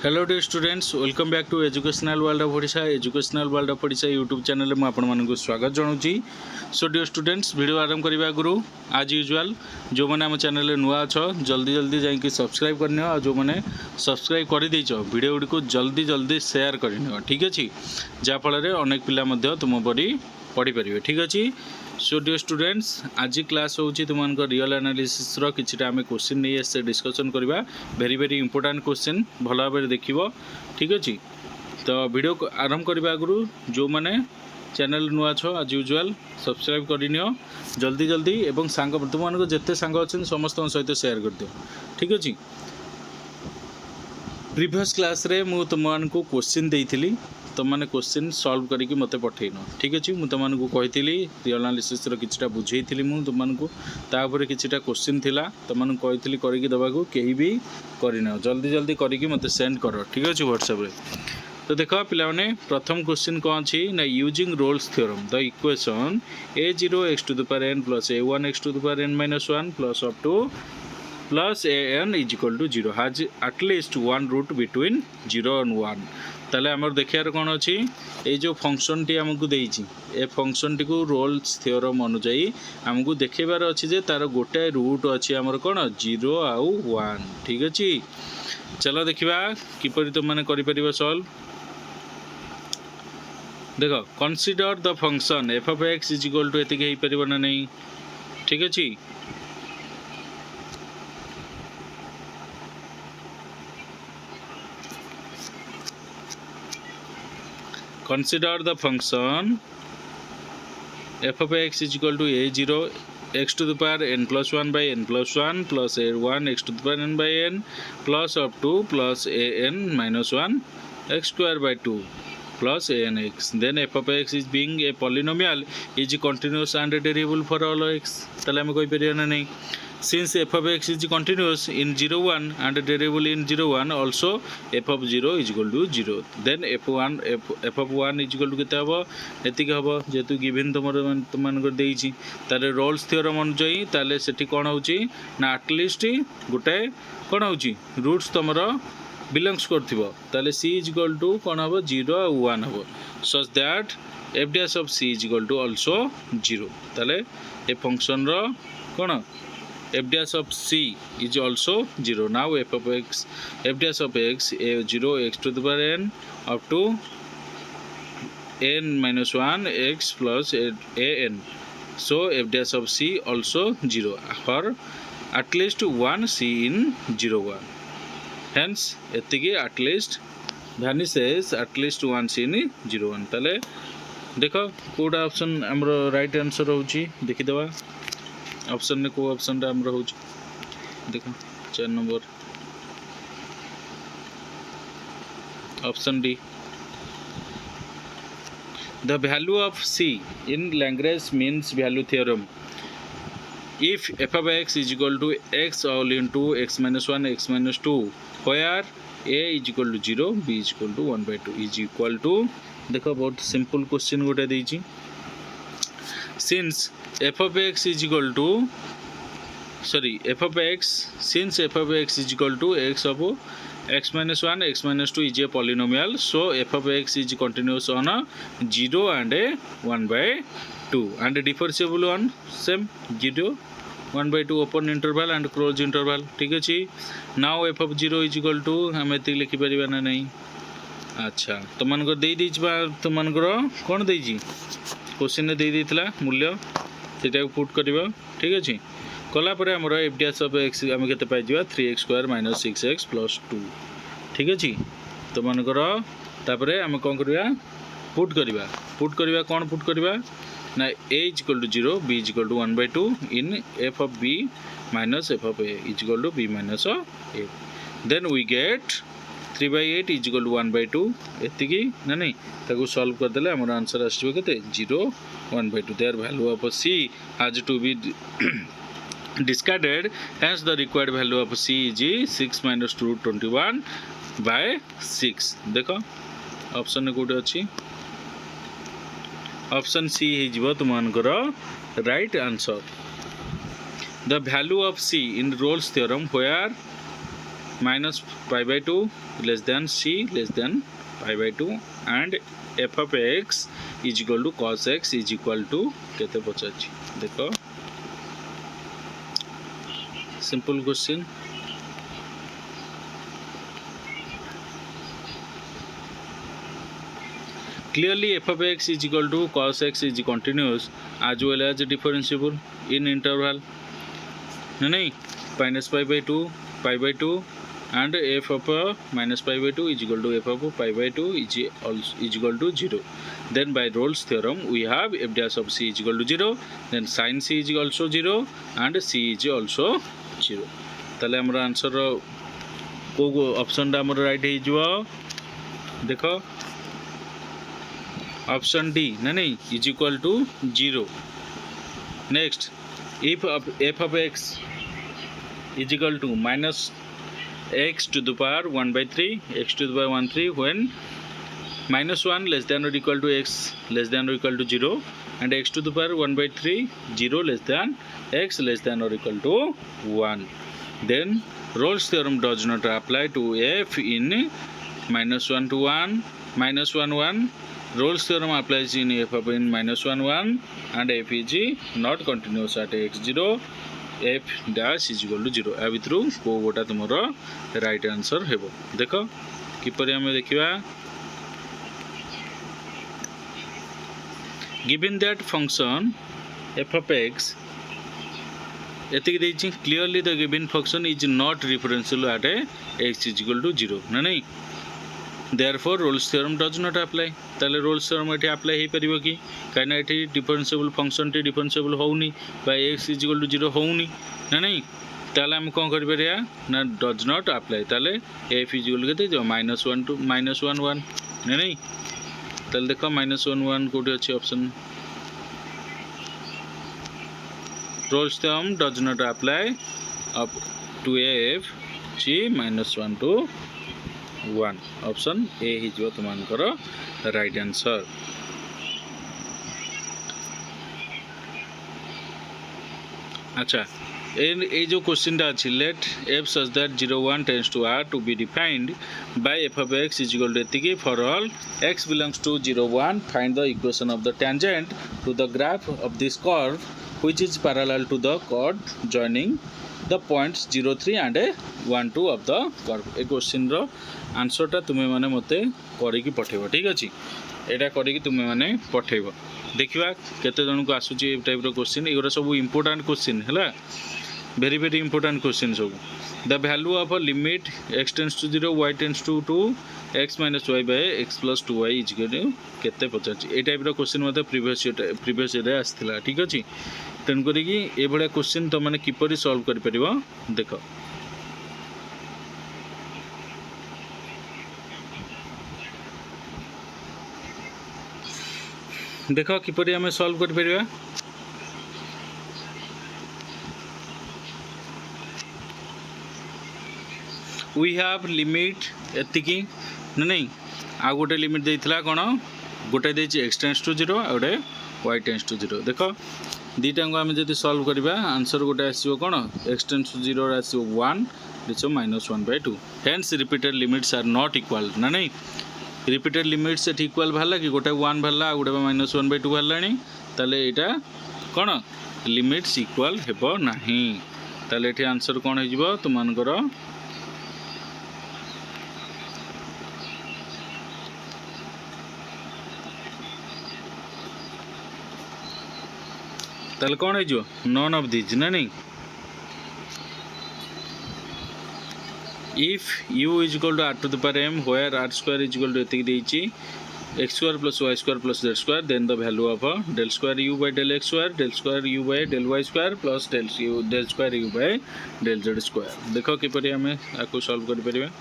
Hello dear students, welcome back to educational world of Odisha. Educational world of Odisha YouTube channel में आपको स्वागत जनाऊँगी। So dear students, video आरंभ करने आगु आज यूजुआल जो मैंने आम चैनल नुआ अच्छ जल्दी जल्दी जाकि सब्सक्राइब करनी और जो मैंने सब्सक्राइब कर देच वीडियो गुड़ी को जल्दी जल्दी शेयर करनी, ठीक अच्छे, जहाँफल अनेक पिला तुम परी पढ़ी पारे, ठीक अच्छे। सो डियर स्टूडेंट्स, आज क्लास हूँ तुम रियल एनालिसिस किछिटा आम क्वेश्चन नहीं आसे डिस्कसन करवा। वेरी वेरी इंपोर्टेंट क्वेश्चन भल भाव देखिए, ठीक अच्छे। तो वीडियो आरंभ करने आगु जो मैंने चैनल नुआ छ आज यूजुआल सब्सक्राइब करनियो जल्दी जल्दी एवं सांग तुम जिते सांग अच्छे समस्त सहित शेयर कर दियो, ठीक अच्छे। प्रीवियस क्लास रे मु तुमको क्वेश्चन देइथिली, तुमने क्वेश्चन सॉल्व करके मते पठेन, ठीक अच्छे। मुझे तुमको कही रियल एनालिसिस किछिटा बुझेइथिली तुमको तापर किछिटा क्वेश्चन थिला तुमको कही करके दबाकू कहीं भी करना, जल्दी जल्दी करके मते सेंड कर, ठीक अच्छे, व्हाट्सएप रे। तो देख पिलाने प्रथम क्वेश्चन कौन अच्छी ना, using Rolle's theorem the equation a0 x to the power n plus a1 x to the power n minus 1 plus up to plus an is equal to 0 has at least one root between 0 and 1। ताले आमर देखार कौन अच्छी ये जो function T आमको देइछि a function T को Rolle's theorem अनुसार आमको देखेबार अच्छी जे तार गोटाए रूट अच्छी आमर कौन 0 आउ 1, ठीक अच्छे। चलो देखा किपरि तुम मैंने कर सॉल्व। देख consider the function f of x is equal to एतिक हो पार ना नहीं, ठीक अच्छे। Consider the function f of x is equal to a0 x to the power n plus 1 by n plus 1 plus a1 x to the power n by n plus up to plus an minus 1 x square by 2 plus an x. Then f of x is being a polynomial is continuous and derivable for all x। ताले हमें कोई परिया ना नहीं। Since f of x is continuous in 0 1 and derivable in 0 1, also f of 0 is equal to 0। Then f of 1 is equal to केते हबो एतिक हबो जेतु given तुमन देइछि तारे रोल्स थ्योरम अनुसार ताले सेठी कोन होउछि ना एटलिस्ट गोटे कोन होउछि रूट्स तमरो बिलोंग्स करथिबो ताले c is equal to कोन हबो 0 और 1 हबो such that f dash of c is equal to also 0। ताले ए फंक्शन रो कोन f dash of c is also 0। Now f of x f dash of x a 0 x to the power n up to n minus 1 x plus an, so f dash of c also 0 for at least one c in 0 1, hence एतिकी at least vanishes at least one c in 0 1। ताले देखो कोडा option हमरो right answer होची देखिदवा। Option ने को option रे हमरो होची देखो 4 number option D. The value of c in Lagrange mean value theorem if f of x is equal to x all into x minus 1 x minus 2 where a is equal to 0 b is equal to 1 by 2 is equal to। देखो बहुत simple question गोटे देइछि। Since f of x is equal to f of x since f of x is equal to x of x minus 1 x minus 2 is a polynomial, so f of x is continuous on a 0 and a 1 by 2 and a differentiable on same 0 1 by 2 open interval and close interval, ठीक अच्छे। now f of 0 is equal to हम एति लिखि परिबा ना नहीं। अच्छा तुमनको दे दीजिबा तुमनकर कोन देइछि question दे देइतला मूल्य सेटा पुट करबा, ठीक अच्छे। कला पर हमर f dash of x हम केते पाइ जिबा 3x square minus 6x plus 2, ठीक अच्छे। तुमनकर तापरे हम कोन करबा पुट करबा कोन पुट करबा ना a is equal to 0 b is equal to 1 by 2 in f of b minus f of a is equal to b minus a, then we get 3 by 8 is equal to 1 by 2 एतिकी ना नहीं ताको solve कर देले हमर answer आछिबो केते 0 1 by 2। Their value of c has to be discarded, hence the required value of c is 6 minus root 21 by 6। देखो option ने code अछि ऑप्शन सी हे जिवो तुमनकर right answer. The value of c in Rolle's theorem where minus pi by 2 less than c less than pi by 2 and f of x is equal to cos x is equal to केते पचाची देखो simple question clearly f of x is equal to cos x is continuous as well as differentiable in interval नहीं minus pi by 2 and f of minus pi by 2 is equal to f of pi by 2 is equal to 0. Then by Rolle's theorem we have f dash of c is equal to 0, then sin c is also 0 and c is also 0. ताले हमर answer को option दा हमर right हे जवा देखो option D नहीं is equal to 0. Next if f of x is equal to minus x to the power 1 by 3 x to the power 1 3 when minus 1 less than or equal to x less than or equal to 0 and x to the power 1 by 3 0 less than x less than or equal to 1, then Rolle's theorem does not apply to f in minus 1 to 1 minus 1 1. Rolle's theorem applies in f of in minus 1 1 and f is not continuous at x0 f dash is equal to 0. आ भितरु को गोटा तुमरो right answer हेबो देखो किपरि हमें देखिबा given that function f of x एतिक देछि clearly the given function is not referential at x is equal to 0 ना नहीं therefore Rolle's theorem does not apply. ताले Rolle's theorem एठी अप्लाई हे परिबो कि काइना एठी डिफरेंशिएबल फंक्शन टी डिफरेंशिएबल होउनी by x is equal to 0 होउनी ना नहीं ताले हम कोन करि परिया ना does not apply. ताले f is equal केते जो -1 to -1 1 ना नहीं ताले देखो -1 1 कोठी अछि option Rolle's theorem does not apply up to f g -1 to 1 option A ही जो तुमनकर राइट आंसर. अच्छा ए जो क्वेश्चन टा अछि late f such that 0 1 tends to r to be defined by f of x is equal to एतिकी for all x belongs to 0 1 find the equation of the tangent to the graph of this curve which is parallel to the chord joining the points 0 3 and 1 2 of the curve. ए question रो answer टा तुमे माने मते करि कि पठेबो ठीक अछि एटा करि कि तुमे माने पठेबो देखिबा केते जन को आसुची ए टाइप रो क्वेश्चन एगोरा सब इंपोर्टेंट क्वेश्चन हला very very important question सब the value of a limit x tends to 0 y tends to 2 x minus y by x plus 2y is equal to केते पचाची ए टाइप रो question मते previous रे आस्थिला ठीक अछि तेन करी कि ए बडा क्वेश्चन त माने किपरि सॉल्व करि परिबो देखो देखो किपरि हमें सॉल्व करि परिबा we have limit एतिकी नहीं आ गोटे लिमिट देइथला कोन गोटे देछि x टेंड्स टू 0 आ गोटे y टेंड्स टू 0 देखो दीटा को हम जति सॉल्व करबा आंसर गोटे आसीबो कोन x टेंड्स टू 0 आसीबो 1 this -1/2 hence repeated limits are not equal ना नहीं रिपीटेड लिमिट्स एट इक्वल भला कि गोटे 1 भला गोटे -1/2 भलानी ताले एटा कोन लिमिट्स इक्वल हेबो नाही ताले एठी आंसर कोन हे जिवो तुमनकर ताले कौन है जो नॉन ऑफ दिस ना नहीं if u is equal to r to the power m where r square is equal to एतिक देछि x square plus y square plus z square then the value of del square u by del x square del square u by del y square plus del square u by del z square देखो कि परि हमें आको solve कर परिबा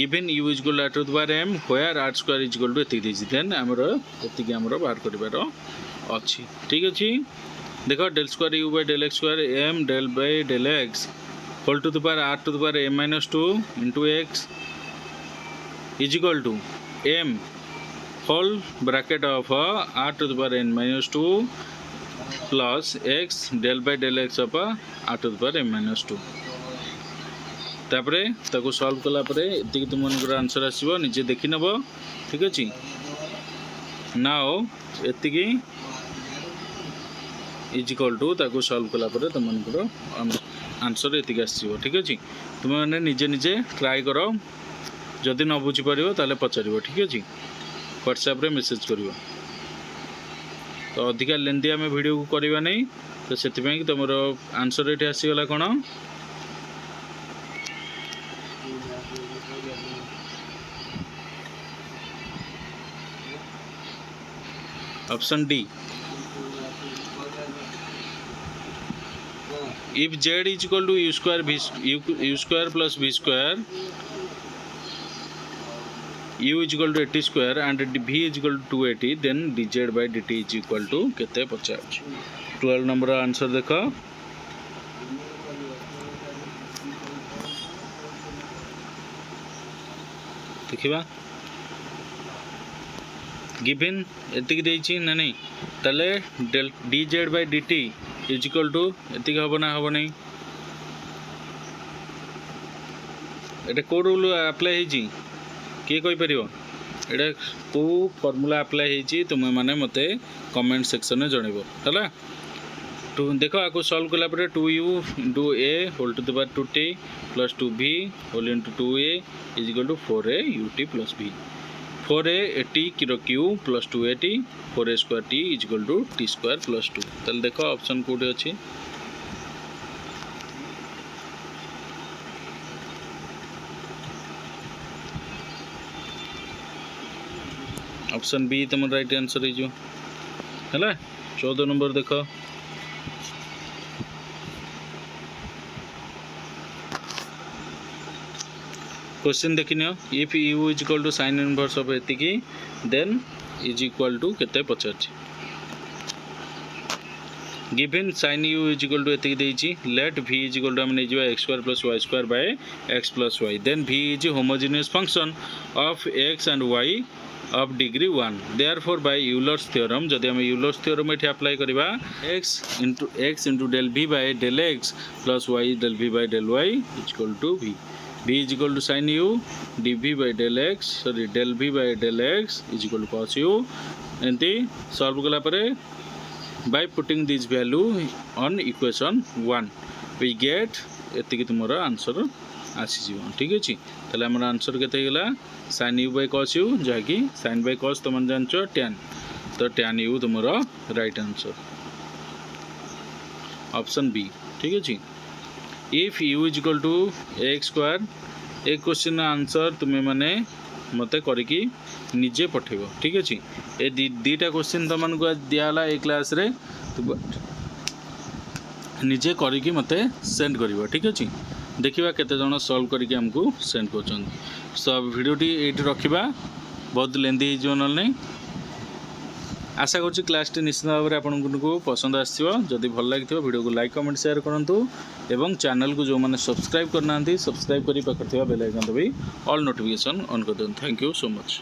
given u is equal to r to the power m where r square is equal to एतिक देछि then हमरो एतिक हमरो बाहर करबारो अछि ठीक अछि देखो del square u by del x square m del by del x whole to the power r to the power m minus 2 into x is equal to m whole bracket of r to the power n minus 2 plus x del by del x of r to the power m minus 2 तापरे ताको solve कला परे एतिक तुमनकर answer आसीबो निजे देखि नबो ठीक अछि now एतिक is equal to ताको solve कला परे तुमनकर आंसर एतिक आसीबो ठीक अछि तुम माने निजे निजे ट्राई करो जदि न बुझी परिबो ताले पचारिबो ठीक अछि व्हाट्सएप रे मेसेज करिवो तो अधिका लेंदी आम वीडियो को करवा नहीं तो से तुम आंसर ये आसीगला कौन option D if z is equal to u square plus v square u is equal to 80 square and v is equal to 280 then dz by dt is equal to केते 50 12 नंबर आंसर देखो देखिबा given एतिक देछि ना नहीं तले dz by dt is equal to एतिक हबो ना हबो नहीं एटा को रूल अप्लाई हेछि किए कोई परियो एटा को फार्मूला अप्लाई हेछि तुम माने मते कमेंट सेक्शन में जणेबो हला टू देखो आको सॉल्व कला परे 2u into a whole to the power 2t plus 2v whole into 2a is equal to 4a ut plus v 4a t Kiro q plus 2at 4a square t is equal to t square plus 2 तल देखो option कोड अछि option B तुम right answer है जो है 14 number देखो question देखिनियो if u is equal to sin inverse of एतिकी देन इज इक्वल टू केते 50 given sin u is equal to एतिकी देछि let v is equal to हम नै जिबा x square plus y square by x plus y then v is homogeneous function of x and y of degree 1 therefore by Euler's theorem जदि हम Euler's theorem एठी apply करबा x into del v by del x plus y del v by del y is equal to v is equal to sin u dv by del x del v by del x is equal to cos u एंती solve कला परे by putting this value on equation 1 we get एतिकी तुमरो answer आसी जीव ठीक अछि तले हमर answer केते गेला sin u by cos u जाकी sin by cos तुम जानचो tan तो tan u तुमरो राइट आंसर ऑप्शन बी ठीक अछि if u is equal to x square एक क्वेश्चन आंसर तुमे माने मते करिकी निजे पठेबो ठीक अछि ए दीटा क्वेश्चन तमन को दियाला ए क्लास रे तो निजे करिकी मते सेंड करिवो ठीक अछि देखिबा केते जण सॉल्व करिकी हमको सेंड करछन सब वीडियोटी एठी रखिबा बहुत लेंदी जो न नै आशा करछि क्लास टी निश्चित भाव में आपको पसंद आसिबो जदि भल लागिथिबो वीडियो को लाइक कमेंट शेयर करंतु एवं चैनल को जो माने सब्सक्राइब करनांती सब्सक्राइब करी पाखर थिबा बेल आइकन दबी ऑल नोटिफिकेशन ऑन कर देन थैंक यू सो मच।